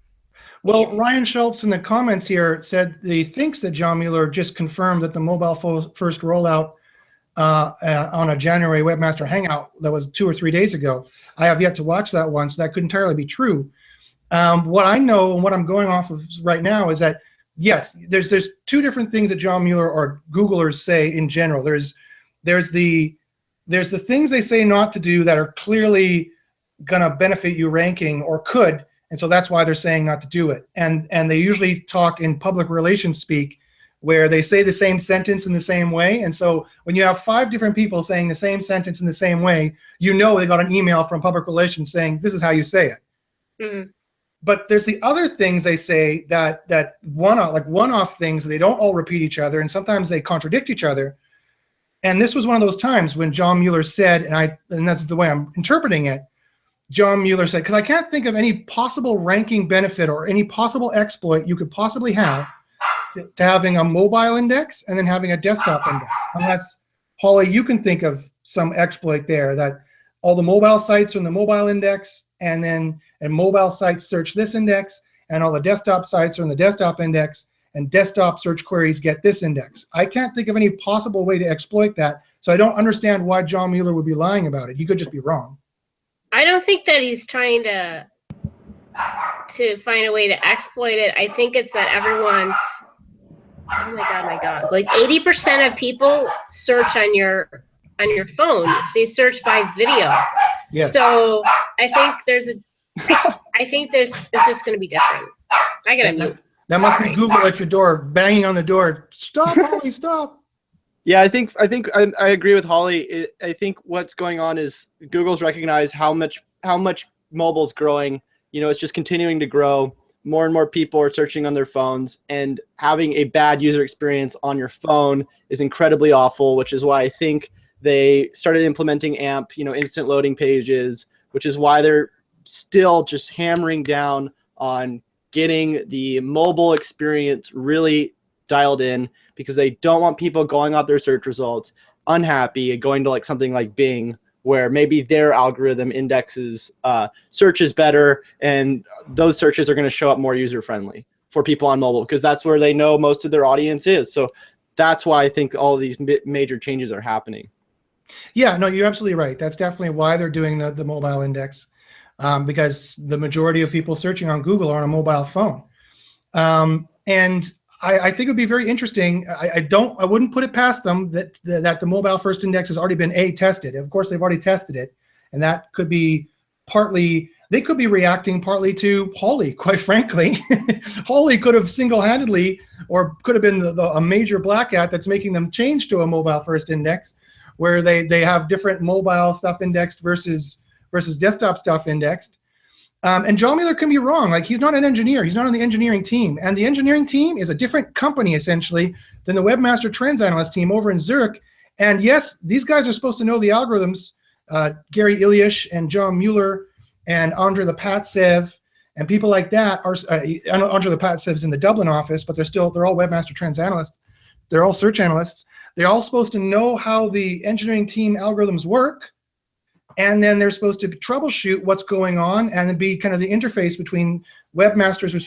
Well, Yes. Ryan Schultz in the comments here said he thinks that John Mueller just confirmed that the mobile first rollout on a January Webmaster Hangout that was 2 or 3 days ago. I have yet to watch that one, so that could entirely be true. What I know and what I'm going off of right now is that, yes, there's 2 different things that John Mueller or Googlers say in general. There's the things they say not to do that are clearly going to benefit you ranking or could, and so that's why they're saying not to do it. And they usually talk in public relations speak, where they say the same sentence in the same way. And so when you have 5 different people saying the same sentence in the same way, they got an email from public relations saying this is how you say it. Mm-hmm. But there's the other things they say that one-off things. They don't all repeat each other, and sometimes they contradict each other. And this was one of those times when John Mueller said, and that's the way I'm interpreting it, John Mueller said, because I can't think of any possible ranking benefit or any possible exploit you could possibly have to having a mobile index and then having a desktop index. Unless, Holly, you can think of some exploit there that all the mobile sites are in the mobile index, and mobile sites search this index, and all the desktop sites are in the desktop index, and desktop search queries get this index. I can't think of any possible way to exploit that, so I don't understand why John Mueller would be lying about it. He could just be wrong. I don't think that he's trying to find a way to exploit it. I think it's that everyone, oh my God, like 80% of people search on your phone. They search by video. Yes. So I think it's just going to be different. I gotta mute. That must be Google at your door, banging on the door. Stop, Holly, stop. Yeah, I think I agree with Holly. I think what's going on is Google's recognized how much mobile's growing. It's just continuing to grow. More and more people are searching on their phones, and having a bad user experience on your phone is incredibly awful, which is why I think They started implementing AMP, instant loading pages, which is why they're still just hammering down on getting the mobile experience really dialed in, because they don't want people going off their search results unhappy and going to like something like Bing, where maybe their algorithm indexes searches better, and those searches are going to show up more user-friendly for people on mobile, because that's where they know most of their audience is. So that's why I think all of these major changes are happening. Yeah, no, you're absolutely right. That's definitely why they're doing the mobile index, because the majority of people searching on Google are on a mobile phone. And I think it would be very interesting. I wouldn't put it past them that the mobile first index has already been tested. Of course, they've already tested it, and that could be partly, they could be reacting partly to Holly, quite frankly. Holly could have single-handedly, or could have been a major black hat that's making them change to a mobile first index, where they have different mobile stuff indexed versus desktop stuff indexed. And John Mueller can be wrong. Like, he's not an engineer. He's not on the engineering team. And the engineering team is a different company, essentially, than the Webmaster Trends Analyst team over in Zurich. And yes, these guys are supposed to know the algorithms. Gary Ilyish and John Mueller and Andre Lepatsev and people like that are, Andre Lepatsev's in the Dublin office, but they're all Webmaster Trends Analysts. They're all search analysts. They're all supposed to know how the engineering team algorithms work, and then they're supposed to troubleshoot what's going on and be kind of the interface between webmasters who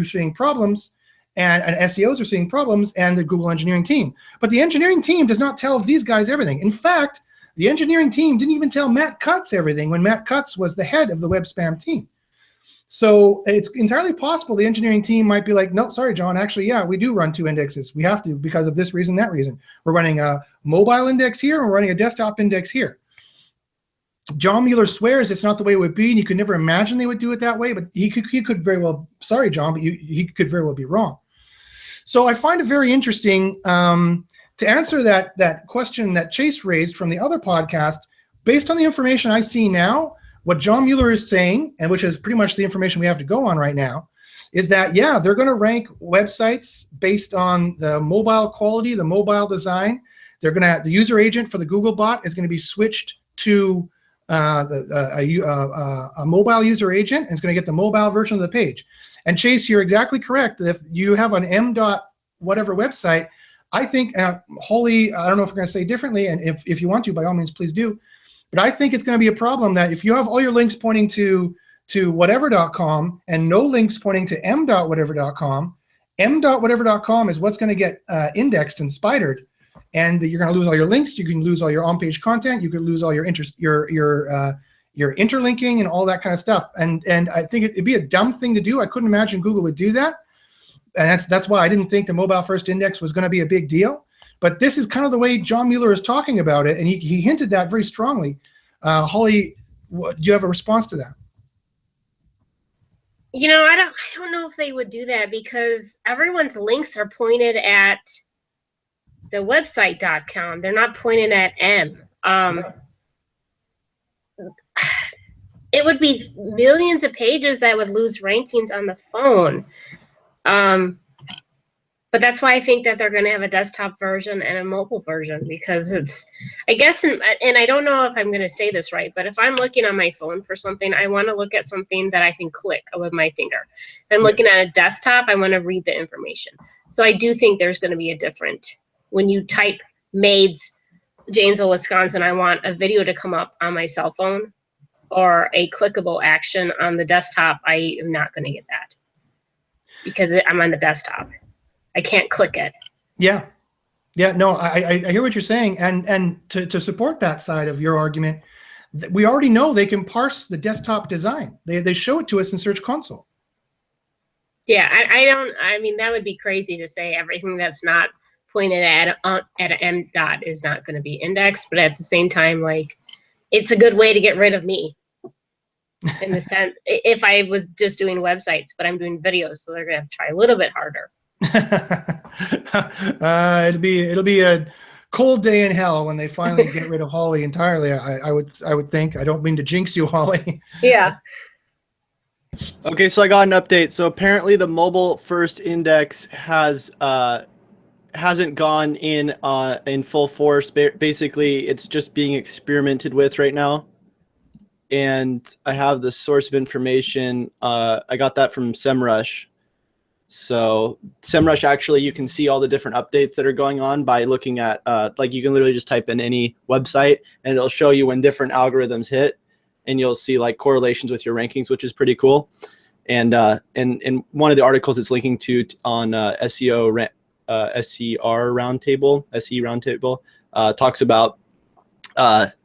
are seeing problems and SEOs are seeing problems and the Google engineering team. But the engineering team does not tell these guys everything. In fact, the engineering team didn't even tell Matt Cutts everything when Matt Cutts was the head of the web spam team. So it's entirely possible the engineering team might be like, no, sorry, John, actually, yeah, we do run 2 indexes. We have to because of this reason, that reason. We're running a mobile index here, and we're running a desktop index here. John Mueller swears it's not the way it would be, and you could never imagine they would do it that way, but he could very well, sorry, John, but he could very well be wrong. So I find it very interesting to answer that question that Chase raised from the other podcast. Based on the information I see now, what John Mueller is saying, and which is pretty much the information we have to go on right now, is that, yeah, they're going to rank websites based on the mobile quality, the mobile design. They're going to, the user agent for the Google bot is going to be switched to a mobile user agent, and it's going to get the mobile version of the page. And Chase, you're exactly correct. If you have an M. whatever website, I think, Holly, I don't know if we're going to say differently, and if you want to, by all means, please do. But I think it's going to be a problem that if you have all your links pointing to whatever.com and no links pointing to m.whatever.com, m.whatever.com is what's going to get indexed and spidered, and you're going to lose all your links. You can lose all your on-page content. You could lose all your interlinking and all that kind of stuff. And I think it'd be a dumb thing to do. I couldn't imagine Google would do that, and that's why I didn't think the mobile first index was going to be a big deal. But this is kind of the way John Mueller is talking about it, and he hinted that very strongly. Holly, do you have a response to that? You know, I don't know if they would do that, because everyone's links are pointed at the website.com. They're not pointed at M. It would be millions of pages that would lose rankings on the phone. But that's why I think that they're going to have a desktop version and a mobile version, because it's, I guess, and I don't know if I'm going to say this right, but if I'm looking on my phone for something, I want to look at something that I can click with my finger. If I'm looking at a desktop, I want to read the information. So I do think there's going to be a different, when you type Maids, Janesville, Wisconsin, I want a video to come up on my cell phone or a clickable action on the desktop. I am not going to get that because I'm on the desktop. I can't click it. Yeah. Yeah, no, I hear what you're saying. And to support that side of your argument, we already know they can parse the desktop design. They show it to us in Search Console. Yeah, I mean, that would be crazy to say everything that's not pointed at an M dot is not going to be indexed. But at the same time, like, it's a good way to get rid of me. In the sense, if I was just doing websites, but I'm doing videos, so they're going to have to try a little bit harder. It'll be a cold day in hell when they finally get rid of Holly entirely. I would think. I don't mean to jinx you, Holly. Yeah. Okay, so I got an update. So apparently the mobile first index has hasn't gone in full force. Basically, it's just being experimented with right now. And I have the source of information. I got that from SEMrush. So SEMrush, actually, you can see all the different updates that are going on by looking at, like, you can literally just type in any website and it'll show you when different algorithms hit, and you'll see like correlations with your rankings, which is pretty cool. And one of the articles it's linking to on SEO SER Roundtable, SE Roundtable, talks about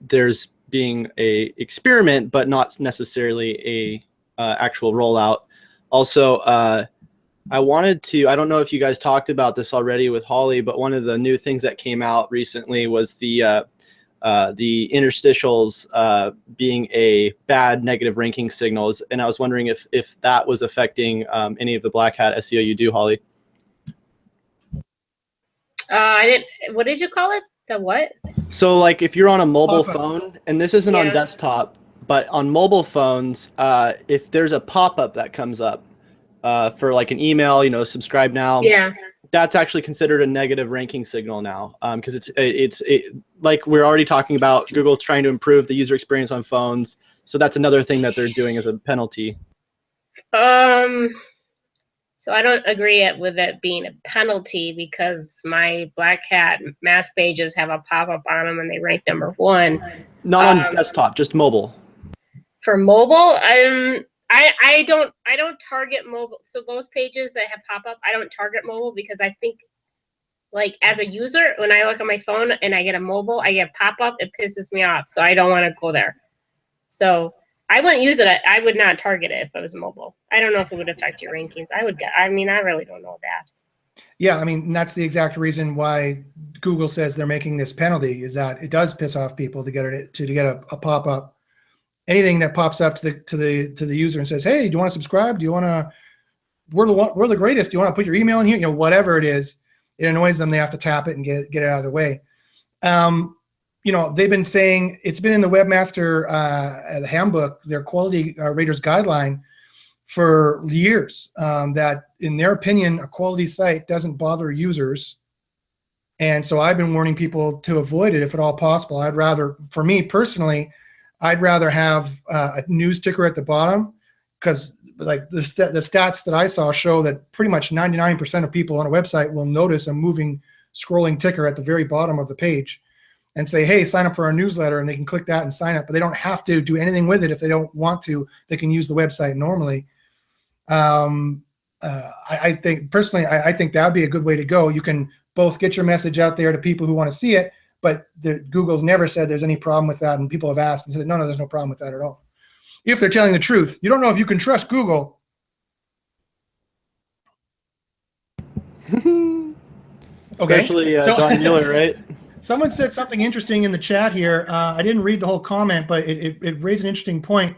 there's being a experiment, but not necessarily a actual rollout. Also, I don't know if you guys talked about this already with Holly, but one of the new things that came out recently was the interstitials being a bad negative ranking signals. And I was wondering if that was affecting any of the Black Hat SEO you do, Holly. What did you call it? The what? So like if you're on a mobile phone, and this isn't on desktop, but on mobile phones, if there's a pop-up that comes up for like an email, subscribe now. Yeah. That's actually considered a negative ranking signal now, because it's like we're already talking about Google trying to improve the user experience on phones. So that's another thing that they're doing as a penalty. So I don't agree with it being a penalty, because my Black Hat mass pages have a pop-up on them and they rank #1. Not on desktop, just mobile. For mobile, I don't target mobile. So those pages that have pop-up, I don't target mobile, because I think, like, as a user, when I look on my phone and I get a mobile, I get pop-up, it pisses me off. So I don't want to go there. So I wouldn't use it. I would not target it if it was mobile. I don't know if it would affect your rankings. I really don't know that. Yeah, I mean, that's the exact reason why Google says they're making this penalty, is that it does piss off people to get a pop-up. Anything that pops up to the user and says, "Hey, do you want to subscribe? Do you want to? We're the greatest. Do you want to put your email in here?" Whatever it is, it annoys them. They have to tap it and get it out of the way. They've been saying, it's been in the Webmaster Handbook, their quality raters guideline, for years, that in their opinion, a quality site doesn't bother users. And so I've been warning people to avoid it if at all possible. For me personally, I'd rather have a news ticker at the bottom, because like the stats that I saw show that pretty much 99% of people on a website will notice a moving scrolling ticker at the very bottom of the page and say, "Hey, sign up for our newsletter," and they can click that and sign up, but they don't have to do anything with it if they don't want to. They can use the website normally. I think personally, I think that would be a good way to go. You can both get your message out there to people who want to see it, but Google's never said there's any problem with that, and people have asked and said, no, there's no problem with that at all. If they're telling the truth. You don't know if you can trust Google. Especially John Mueller, right? Someone said something interesting in the chat here. I didn't read the whole comment, but it raised an interesting point.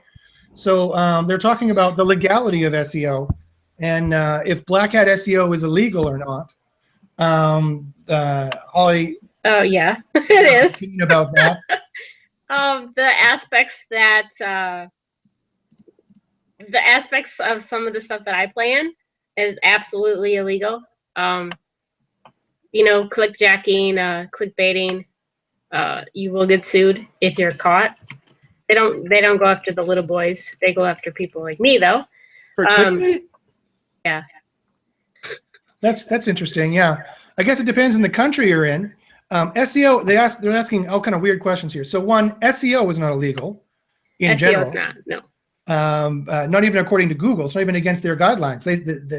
So they're talking about the legality of SEO, and if Black Hat SEO is illegal or not. Holly. Oh yeah, it is. About that. The aspects of some of the stuff that I plan is absolutely illegal. Clickjacking, clickbaiting, you will get sued if you're caught. They don't go after the little boys. They go after people like me, though. For clickbait? Yeah. That's interesting. Yeah, I guess it depends on the country you're in. SEO, they're asking all kind of weird questions here. So one, SEO is not illegal in general. SEO is not, no. Not even according to Google. It's not even against their guidelines.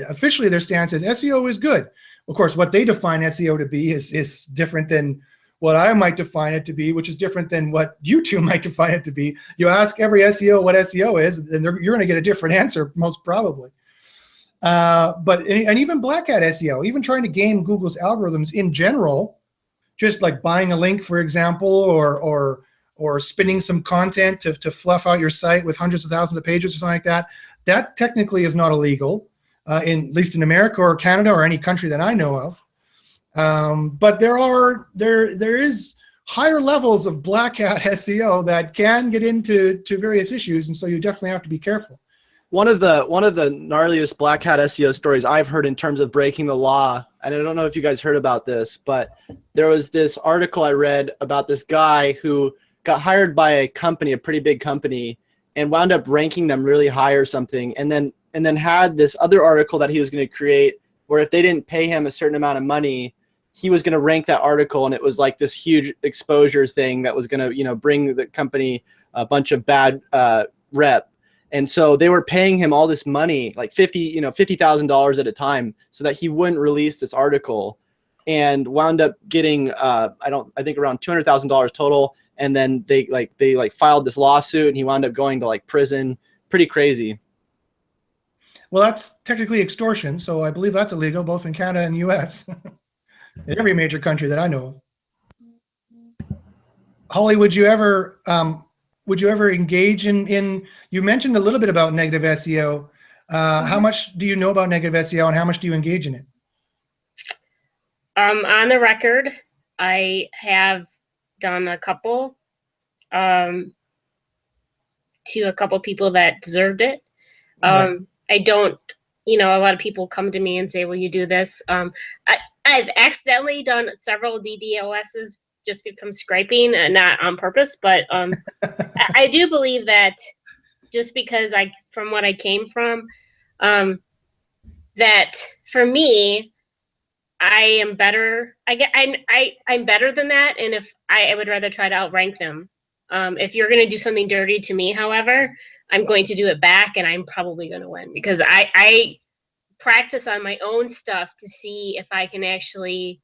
Officially, their stance is SEO is good. Of course, what they define SEO to be is different than what I might define it to be, which is different than what you two might define it to be. You ask every SEO what SEO is, and you're going to get a different answer, most probably. But even Black Hat SEO, even trying to game Google's algorithms in general, just like buying a link, for example, or spinning some content to fluff out your site with hundreds of thousands of pages or something like that, that technically is not illegal, at least in America or Canada or any country that I know of. But there is higher levels of Black Hat SEO that can get into various issues, and so you definitely have to be careful. one of the gnarliest black hat SEO stories I've heard in terms of breaking the law, and I don't know if you guys heard about this, but there was this article I read about this guy who got hired by a company, a pretty big company, and wound up ranking them really high or something, and then had this other article that he was going to create where if they didn't pay him a certain amount of money, he was going to rank that article, and it was like this huge exposure thing that was going to, you know, bring the company a bunch of bad rep. And so they were paying him all this money, like $50,000 at a time, so that he wouldn't release this article, and wound up getting I think around $200,000 total. And then they filed this lawsuit, and he wound up going to like prison. Pretty crazy. Well, that's technically extortion, so I believe that's illegal both in Canada and the U.S. in every major country that I know of. Holly, would you ever engage in you mentioned a little bit about negative SEO. How much do you know about negative SEO, and how much do you engage in it? On the record, I have done a couple to a couple people that deserved it. Right. I don't, a lot of people come to me and say, will you do this? I've accidentally done several DDoSs just from scraping, and not on purpose, but I do believe that just because from what I came from, that for me, I am better. I'm better than that, and if I would rather try to outrank them. If you're going to do something dirty to me, however, I'm going to do it back, and I'm probably going to win, because I practice on my own stuff to see if I can actually,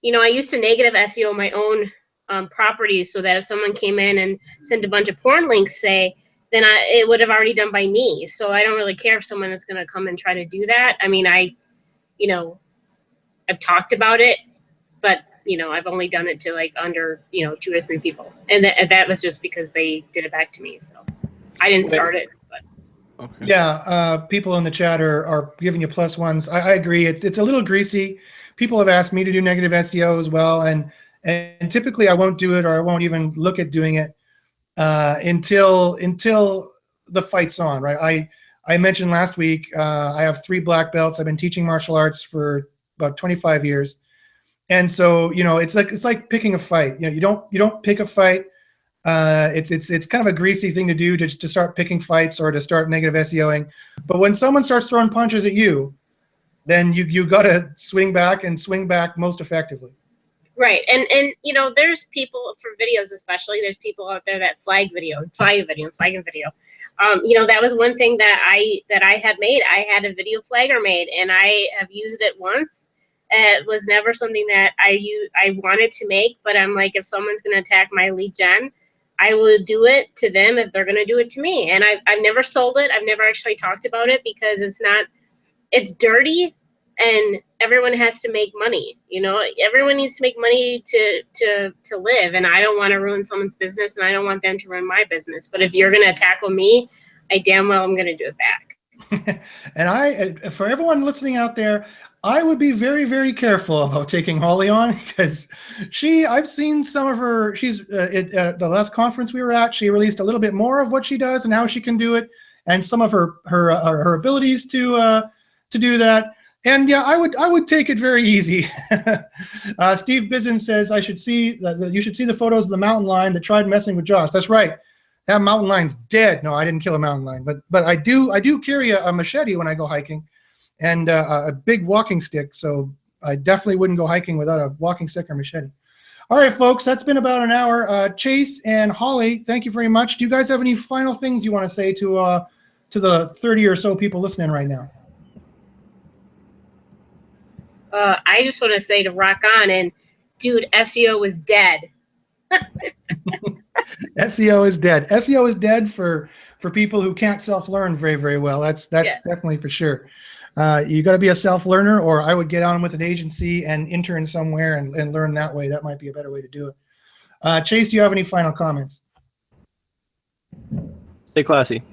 I used to negative SEO my own properties, so that if someone came in and sent a bunch of porn links, say, then it would have already done by me. So I don't really care if someone is going to come and try to do that. I mean, I've talked about it, but I've only done it to like under 2 or 3 people, and that was just because they did it back to me. So I didn't start it, but okay. Yeah, people in the chat are giving you +1s. I agree. It's a little greasy. People have asked me to do negative SEO as well, and typically I won't do it, or I won't even look at doing it until the fight's on. Right? I mentioned last week I have 3 black belts. I've been teaching martial arts for about 25 years. And so, it's like picking a fight. You don't pick a fight. It's kind of a greasy thing to do to start picking fights or to start negative SEOing. But when someone starts throwing punches at you, then you got to swing back most effectively. right. And there's people for videos, especially there's people out there that flag video. That was one thing that I had made. I had a video flagger made, and I have used it once. It was never something that I wanted to make, but I'm like, if someone's going to attack my lead gen, I will do it to them if they're going to do it to me. And I've never sold it. I've never actually talked about it, because it's dirty, and everyone has to make money. Everyone needs to make money to live, and I don't want to ruin someone's business, and I don't want them to ruin my business. But if you're going to tackle me, I damn well I'm going to do it back. And for everyone listening out there, I would be very, very careful about taking Holly on, because I've seen some of her. She's at the last conference we were at, she released a little bit more of what she does and how she can do it, and some of her abilities to do that. And yeah, I would take it very easy. Steve Bizen says you should see the photos of the mountain lion that tried messing with Josh. That's right. That mountain lion's dead. No, I didn't kill a mountain lion, but I do carry a machete when I go hiking, and a big walking stick. So I definitely wouldn't go hiking without a walking stick or machete. All right, folks, that's been about an hour. Chase and Holly, thank you very much. Do you guys have any final things you want to say to the 30 or so people listening right now? I just want to say to rock on, and dude, SEO is dead. SEO is dead. SEO is dead for people who can't self-learn very, very well. That's definitely for sure. You got to be a self-learner, or I would get on with an agency and intern somewhere and learn that way. That might be a better way to do it. Chase, do you have any final comments? Stay classy.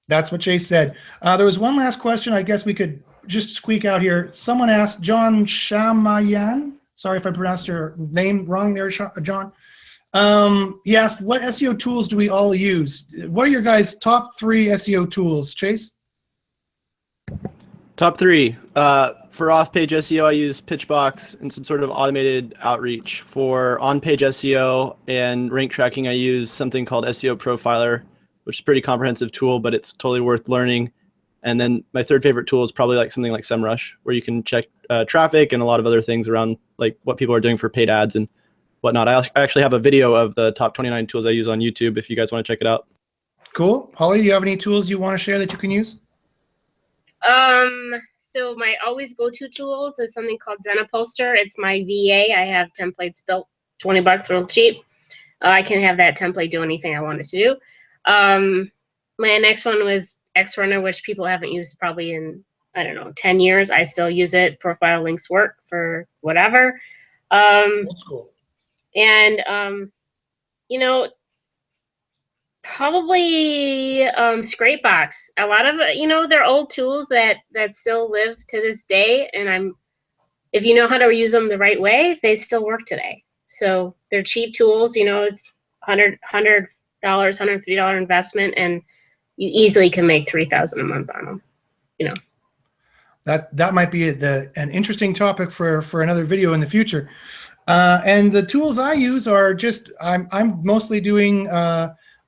That's what Chase said. There was one last question I guess we could just squeak out here. Someone asked, John Shamayan, sorry if I pronounced your name wrong there, John. He asked, what SEO tools do we all use? What are your guys' top 3 SEO tools, Chase? Top 3. For off-page SEO, I use Pitchbox and some sort of automated outreach. For on-page SEO and rank tracking, I use something called SEO Profiler, which is a pretty comprehensive tool, but it's totally worth learning. And then my third favorite tool is probably like something like SEMrush, where you can check traffic and a lot of other things around like what people are doing for paid ads and whatnot. I actually have a video of the top 29 tools I use on YouTube if you guys want to check it out. Cool. Holly, do you have any tools you want to share that you can use? So my always go-to tools is something called Zenaposter. It's my VA. I have templates built, $20, real cheap. I can have that template do anything I want it to do. My next one was XRunner, which people haven't used probably in, I don't know, 10 years. I still use it. Profile links work for whatever. Old school. And, you know, probably Scrapebox. A lot of, you know, they're old tools that still live to this day. And if you know how to use them the right way, they still work today. So they're cheap tools. You know, it's $100, $150 investment, and you easily can make $3,000 a month on them. You know. That might be an interesting topic for another video in the future. And the tools I use are just I'm mostly doing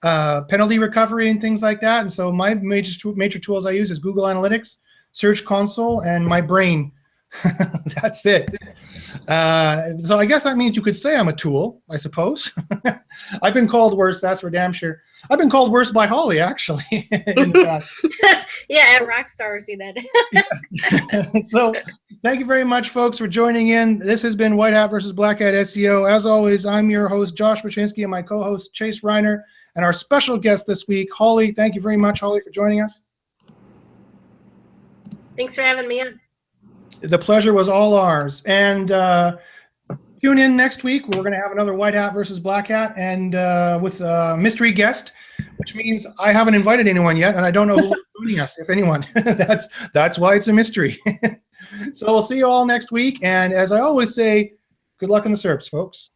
penalty recovery and things like that. And so my major tools I use is Google Analytics, Search Console, and my brain. That's it. So I guess that means you could say I'm a tool, I suppose. I've been called worse, that's for damn sure. I've been called worse by Holly, actually. In the past. Yeah, at Rockstar, see that. Yes. So thank you very much, folks, for joining in. This has been White Hat versus Black Hat SEO. As always, I'm your host, Josh Bachynski, and my co-host, Chase Reiner, and our special guest this week, Holly. Thank you very much, Holly, for joining us. Thanks for having me on. The pleasure was all ours. And tune in next week. We're going to have another White Hat versus Black Hat, and with a mystery guest, which means I haven't invited anyone yet, and I don't know who's joining us, if anyone. That's why it's a mystery. So we'll see you all next week. And as I always say, good luck in the SERPs, folks.